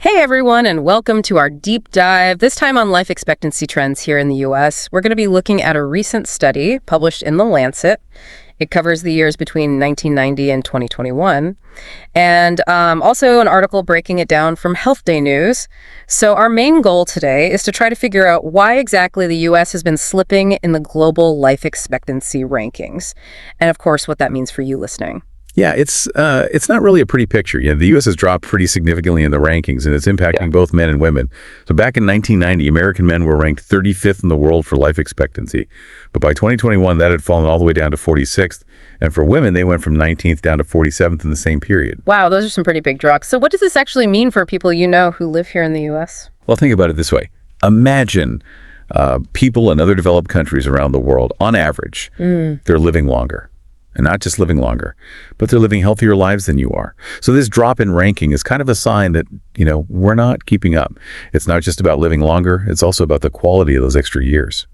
Hey everyone, and welcome to our deep dive, this time on life expectancy trends here in the US. We're going to be looking at a recent study published in The Lancet. It covers the years between 1990 and 2021, and also an article breaking it down from Health Day News. So our main goal today is to try to figure out why exactly the US has been slipping in the global life expectancy rankings, and of course what that means for you listening. Yeah, it's not really a pretty picture. The U.S. has dropped pretty significantly in the rankings, and it's impacting both men and women. So back in 1990, American men were ranked 35th in the world for life expectancy. But by 2021, that had fallen all the way down to 46th. And for women, they went from 19th down to 47th in the same period. Wow, those are some pretty big drops. So what does this actually mean for people you know who live here in the U.S.? Well, think about it this way. Imagine people in other developed countries around the world, on average, they're living longer. And not just living longer, but they're living healthier lives than you are. So this drop in ranking is kind of a sign that, we're not keeping up. It's not just about living longer. It's also about the quality of those extra years,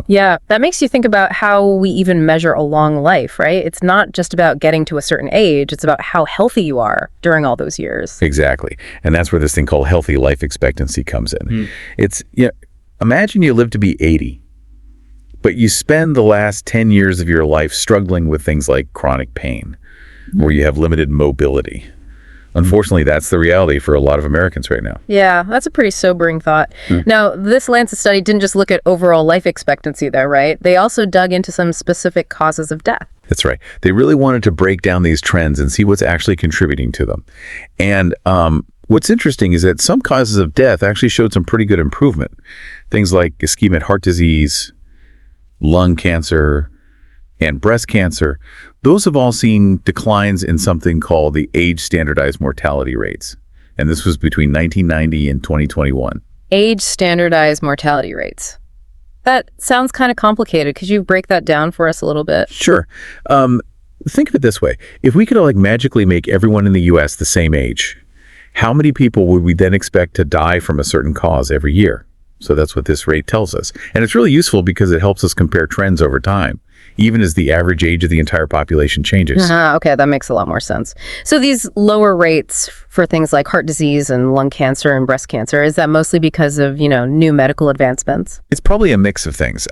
Yeah, that makes you think about how we even measure a long life, right? It's not just about getting to a certain age. It's about how healthy you are during all those years. Exactly. And that's where this thing called healthy life expectancy comes in. It's, imagine you live to be 80. But you spend the last 10 years of your life struggling with things like chronic pain, where you have limited mobility. Unfortunately, that's the reality for a lot of Americans right now. Yeah, that's a pretty sobering thought. Now, this Lancet study didn't just look at overall life expectancy, though, right? They also dug into some specific causes of death. That's right. They really wanted to break down these trends and see what's actually contributing to them. And what's interesting is that some causes of death actually showed some pretty good improvement. Things like ischemic heart disease, lung cancer, and breast cancer, those have all seen declines in something called the age-standardized mortality rates. And this was between 1990 and 2021. Age-standardized mortality rates. That sounds kind of complicated. Could you break that down for us a little bit? Sure. Think of it this way. If we could magically make everyone in the U.S. the same age, how many people would we then expect to die from a certain cause every year? So that's what this rate tells us. And it's really useful because it helps us compare trends over time, even as the average age of the entire population changes. Okay, that makes a lot more sense. So these lower rates for things like heart disease and lung cancer and breast cancer, is that mostly because of, new medical advancements? It's probably a mix of things.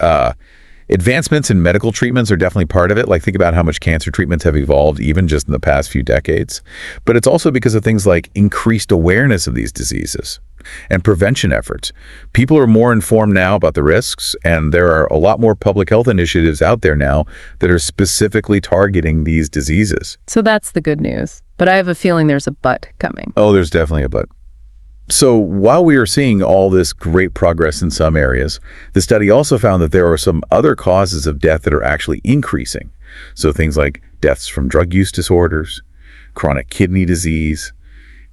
Advancements in medical treatments are definitely part of it. Think about how much cancer treatments have evolved even just in the past few decades. But it's also because of things like increased awareness of these diseases and prevention efforts. People are more informed now about the risks, and there are a lot more public health initiatives out there now that are specifically targeting these diseases. So that's the good news. But I have a feeling there's a but coming. Oh, there's definitely a but. So while we are seeing all this great progress in some areas, the study also found that there are some other causes of death that are actually increasing. So things like deaths from drug use disorders, chronic kidney disease,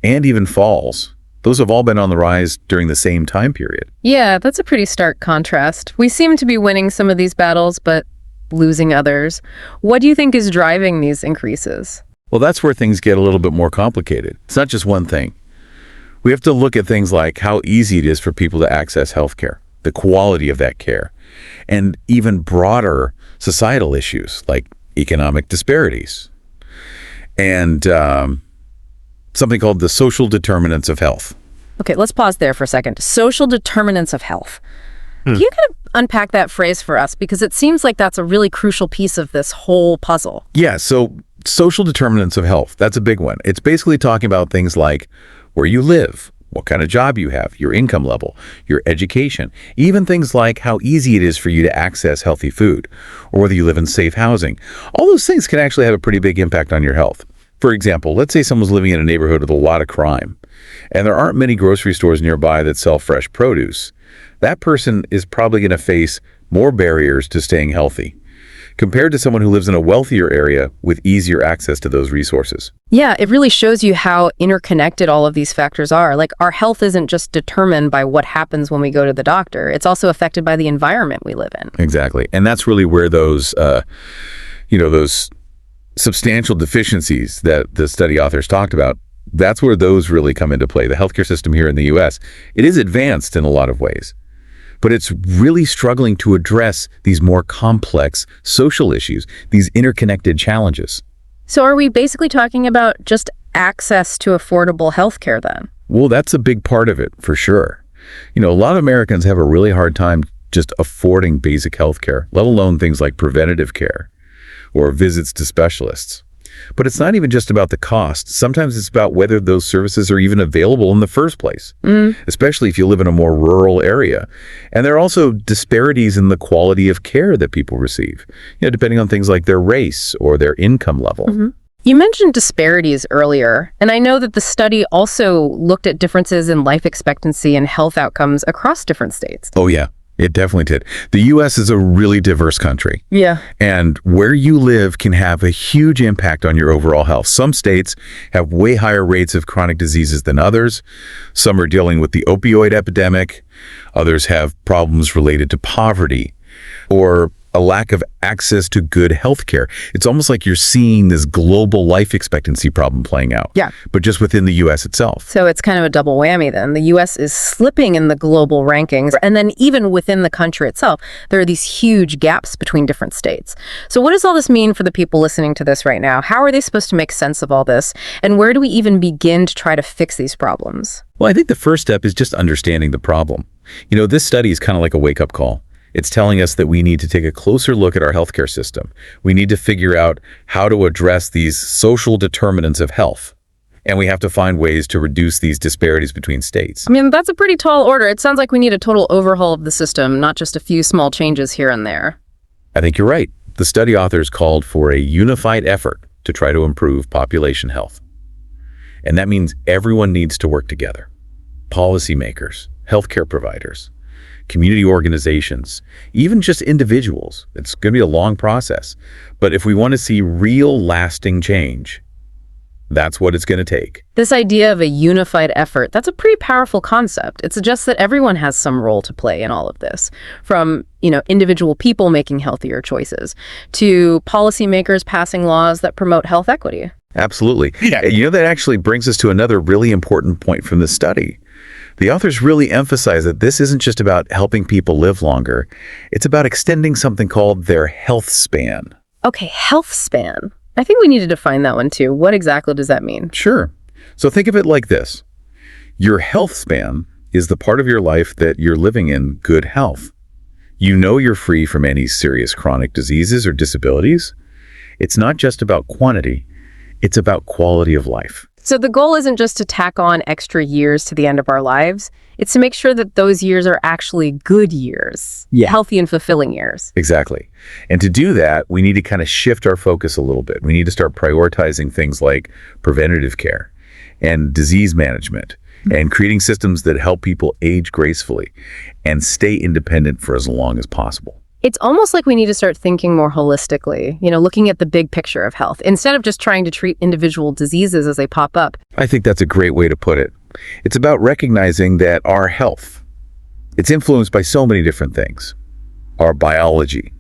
and even falls. Those have all been on the rise during the same time period. Yeah, that's a pretty stark contrast. We seem to be winning some of these battles, but losing others. What do you think is driving these increases? Well, that's where things get a little bit more complicated. It's not just one thing. We have to look at things like how easy it is for people to access healthcare, the quality of that care, and even broader societal issues like economic disparities, and something called the social determinants of health. Okay, let's pause there for a second. Social determinants of health. Can you kind of unpack that phrase for us? Because it seems like that's a really crucial piece of this whole puzzle. Yeah, so social determinants of health, that's a big one. It's basically talking about things like where you live, what kind of job you have, your income level, your education, even things like how easy it is for you to access healthy food, or whether you live in safe housing. All those things can actually have a pretty big impact on your health. For example, let's say someone's living in a neighborhood with a lot of crime, and there aren't many grocery stores nearby that sell fresh produce. That person is probably going to face more barriers to staying healthy, compared to someone who lives in a wealthier area with easier access to those resources. Yeah, it really shows you how interconnected all of these factors are. Our health isn't just determined by what happens when we go to the doctor. It's also affected by the environment we live in. Exactly. And that's really where those substantial deficiencies that the study authors talked about, that's where those really come into play. The healthcare system here in the U.S., it is advanced in a lot of ways, but it's really struggling to address these more complex social issues, these interconnected challenges. So are we basically talking about just access to affordable healthcare then? Well, that's a big part of it, for sure. A lot of Americans have a really hard time just affording basic health care, let alone things like preventative care or visits to specialists. But it's not even just about the cost. Sometimes it's about whether those services are even available in the first place, especially if you live in a more rural area. And there are also disparities in the quality of care that people receive, depending on things like their race or their income level. You mentioned disparities earlier, and I know that the study also looked at differences in life expectancy and health outcomes across different states. Oh, yeah. It definitely did. The U.S. is a really diverse country. Yeah. And where you live can have a huge impact on your overall health. Some states have way higher rates of chronic diseases than others. Some are dealing with the opioid epidemic. Others have problems related to poverty or a lack of access to good health care. It's almost like you're seeing this global life expectancy problem playing out. Yeah. But just within the U.S. itself. So it's kind of a double whammy then. The U.S. is slipping in the global rankings, and then even within the country itself, there are these huge gaps between different states. So what does all this mean for the people listening to this right now? How are they supposed to make sense of all this? And where do we even begin to try to fix these problems? Well, I think the first step is just understanding the problem. This study is kind of like a wake-up call. It's telling us that we need to take a closer look at our healthcare system. We need to figure out how to address these social determinants of health. And we have to find ways to reduce these disparities between states. I mean, that's a pretty tall order. It sounds like we need a total overhaul of the system, not just a few small changes here and there. I think you're right. The study authors called for a unified effort to try to improve population health. And that means everyone needs to work together. Policymakers, healthcare providers, community organizations, even just individuals. It's going to be a long process. But if we want to see real lasting change, that's what it's going to take. This idea of a unified effort, that's a pretty powerful concept. It suggests that everyone has some role to play in all of this, from, individual people making healthier choices to policymakers passing laws that promote health equity. Absolutely. Yeah. That actually brings us to another really important point from the study. The authors really emphasize that this isn't just about helping people live longer. It's about extending something called their health span. Okay, health span. I think we need to define that one too. What exactly does that mean? Sure. So think of it like this. Your health span is the part of your life that you're living in good health. You're free from any serious chronic diseases or disabilities. It's not just about quantity. It's about quality of life. So the goal isn't just to tack on extra years to the end of our lives. It's to make sure that those years are actually good years, healthy and fulfilling years. Exactly. And to do that, we need to kind of shift our focus a little bit. We need to start prioritizing things like preventative care and disease management and creating systems that help people age gracefully and stay independent for as long as possible. It's almost like we need to start thinking more holistically, looking at the big picture of health, instead of just trying to treat individual diseases as they pop up. I think that's a great way to put it. It's about recognizing that our health, it's influenced by so many different things. Our biology,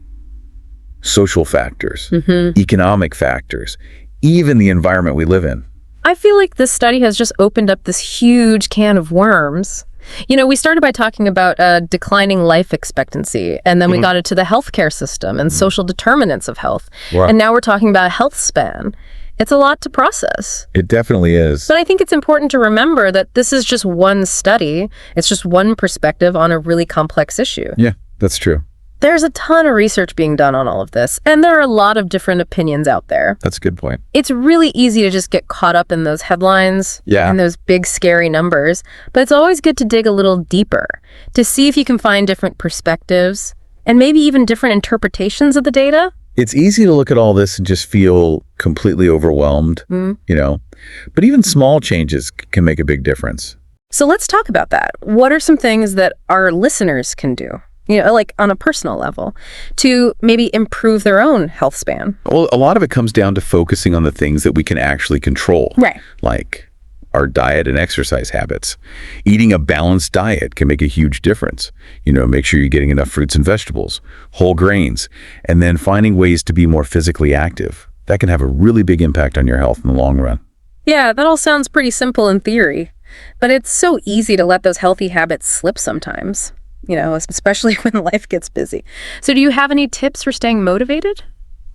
social factors, economic factors, even the environment we live in. I feel like this study has just opened up this huge can of worms. We started by talking about declining life expectancy, and then we got into the healthcare system and social determinants of health. Wow. And now we're talking about health span. It's a lot to process. It definitely is. But I think it's important to remember that this is just one study. It's just one perspective on a really complex issue. Yeah, that's true. There's a ton of research being done on all of this, and there are a lot of different opinions out there. That's a good point. It's really easy to just get caught up in those headlines and those big, scary numbers, but it's always good to dig a little deeper to see if you can find different perspectives and maybe even different interpretations of the data. It's easy to look at all this and just feel completely overwhelmed, but even small changes can make a big difference. So let's talk about that. What are some things that our listeners can do? Like on a personal level, to maybe improve their own health span? Well, a lot of it comes down to focusing on the things that we can actually control. Right. Like our diet and exercise habits. Eating a balanced diet can make a huge difference. Make sure you're getting enough fruits and vegetables, whole grains, and then finding ways to be more physically active. That can have a really big impact on your health in the long run. Yeah, that all sounds pretty simple in theory, but it's so easy to let those healthy habits slip sometimes. Especially when life gets busy. So do you have any tips for staying motivated?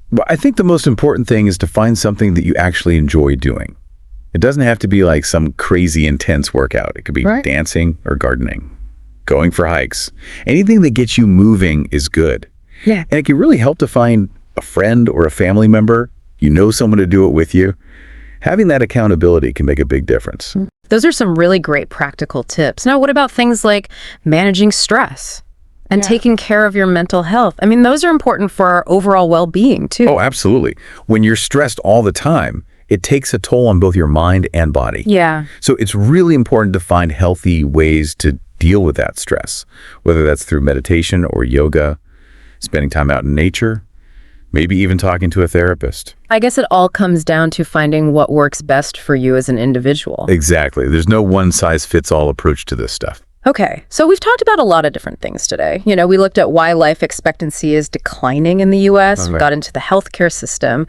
Well, I think the most important thing is to find something that you actually enjoy doing. It doesn't have to be like some crazy intense workout. It could be Right. dancing or gardening, going for hikes. Anything that gets you moving is good. Yeah. And it can really help to find a friend or a family member. You know someone to do it with you. Having that accountability can make a big difference. Those are some really great practical tips. Now, what about things like managing stress and taking care of your mental health? I mean, those are important for our overall well-being, too. Oh, absolutely. When you're stressed all the time, it takes a toll on both your mind and body. Yeah. So it's really important to find healthy ways to deal with that stress, whether that's through meditation or yoga, spending time out in nature, maybe even talking to a therapist. I guess it all comes down to finding what works best for you as an individual. Exactly. There's no one-size-fits-all approach to this stuff. Okay, so we've talked about a lot of different things today. You know, we looked at why life expectancy is declining in the U.S., we got into the healthcare system,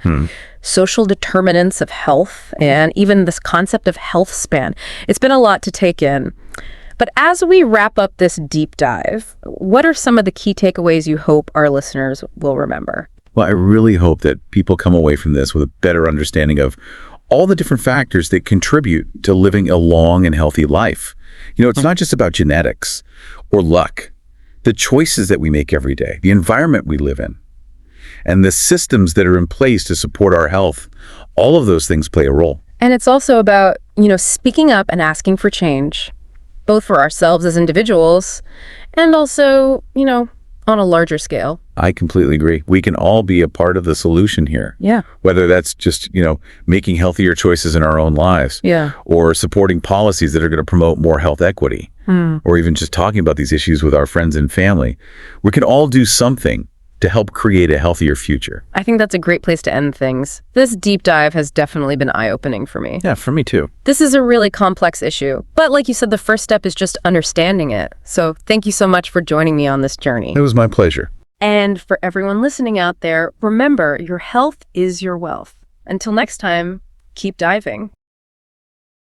social determinants of health, and even this concept of health span. It's been a lot to take in. But as we wrap up this deep dive, what are some of the key takeaways you hope our listeners will remember? Well, I really hope that people come away from this with a better understanding of all the different factors that contribute to living a long and healthy life. You know, it's not just about genetics or luck. The choices that we make every day, the environment we live in, and the systems that are in place to support our health, all of those things play a role. And it's also about, speaking up and asking for change, both for ourselves as individuals and also, on a larger scale. I completely agree. We can all be a part of the solution here. Yeah. Whether that's just, making healthier choices in our own lives. Yeah. Or supporting policies that are going to promote more health equity. Or even just talking about these issues with our friends and family. We can all do something to help create a healthier future. I think that's a great place to end things. This deep dive has definitely been eye-opening for me. Yeah, for me too. This is a really complex issue, but like you said, the first step is just understanding it. So thank you so much for joining me on this journey. It was my pleasure. And for everyone listening out there, remember, your health is your wealth. Until next time, keep diving.